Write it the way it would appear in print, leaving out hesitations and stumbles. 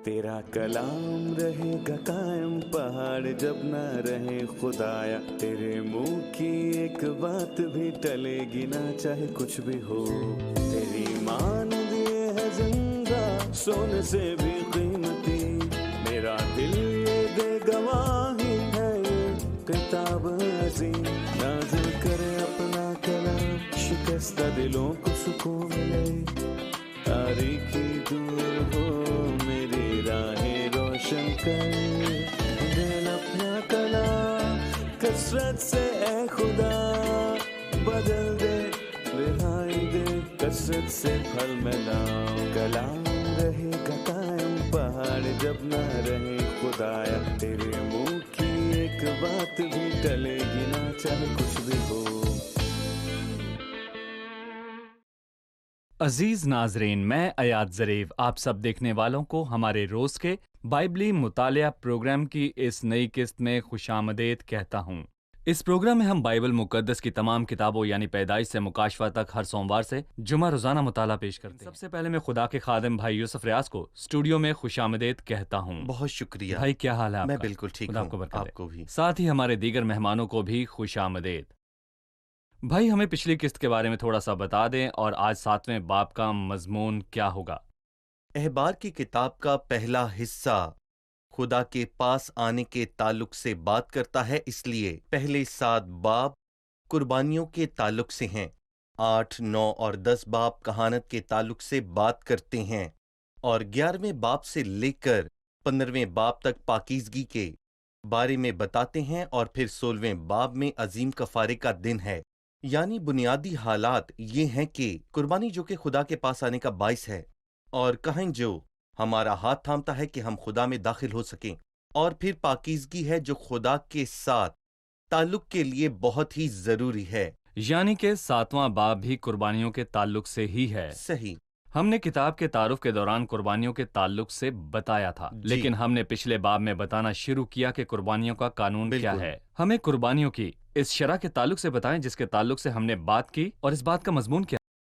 तेरा कलाम रहेगा कायम पहाड़ जब ना रहे खुदाया, तेरे मुंह की एक बात भी टलेगी ना चाहे कुछ भी हो। तेरी मान दिए है जिंदा सोने से भी कीमती, मेरा दिल ये दे गवाही है ये किताब अजीम। नाज़िल करे अपना कलाम, शिकस्ता दिलों को सुकून मिले, तारीकी दूर हो मेरी राहें रोशन कर। दिल अपना कलाम कसरत से ए खुदा बदल दे, रिहाई दे कसरत से फल मिलाओ। कलाम रहेगा कायम पहाड़ जब ना रहे खुदाया, तेरे मुंह की एक बात भी टलेगी ना चाहे कुछ भी हो। अजीज नाजरीन, मैं अयाद ज़रीफ आप सब देखने वालों को हमारे रोज़ के बाइबली मुतालिया प्रोग्राम की इस नई किस्त में खुशामदीद कहता हूँ। इस प्रोग्राम में हम बाइबल मुकद्दस की तमाम किताबों यानी पैदाइश से मुकाशवा तक हर सोमवार से जुमा रोजाना मुताला पेश करते हैं। सबसे पहले मैं खुदा के खादिम भाई यूसुफ रियाज को स्टूडियो में खुशामदीद कहता हूँ। बहुत शुक्रिया भाई, क्या हाल है आपका? मैं बिल्कुल ठीक खुदा हूँ, आपको बरकत दे। आपको भी। साथ ही हमारे दीगर मेहमानों को भी खुशामदीद। भाई, हमें पिछली किस्त के बारे में थोड़ा सा बता दें और आज 7वें बाब का मजमून क्या होगा? अहबार की किताब का पहला हिस्सा खुदा के पास आने के ताल्लुक से बात करता है, इसलिए पहले 7 बाब कुर्बानियों के ताल्लुक से हैं। 8, 9 और 10 बाब कहानत के ताल्लुक से बात करते हैं और 11वें बाब से लेकर 15वें बाब तक पाकीज़गी के बारे में बताते हैं और फिर 16वें बाब में अजीम कफारे का दिन है। यानी बुनियादी हालात ये हैं कि कुर्बानी जो कि खुदा के पास आने का बाइस है, और कहें जो हमारा हाथ थामता है कि हम खुदा में दाखिल हो सकें, और फिर पाकीज़गी है जो खुदा के साथ ताल्लुक के लिए बहुत ही जरूरी है। यानी कि 7वां बाब भी कुर्बानियों के ताल्लुक से ही है। सही। हमने किताब के तारुफ के दौरान कुर्बानियों के ताल्लुक से बताया था, लेकिन हमने पिछले बाब में बताना शुरू किया कि कुर्बानियों का कानून क्या है। हमें कुर्बानियों की इस शरह के ताल्लुक से बताएं जिसके ताल्लुक से हमने बात की, और इस बात का मजमून क्या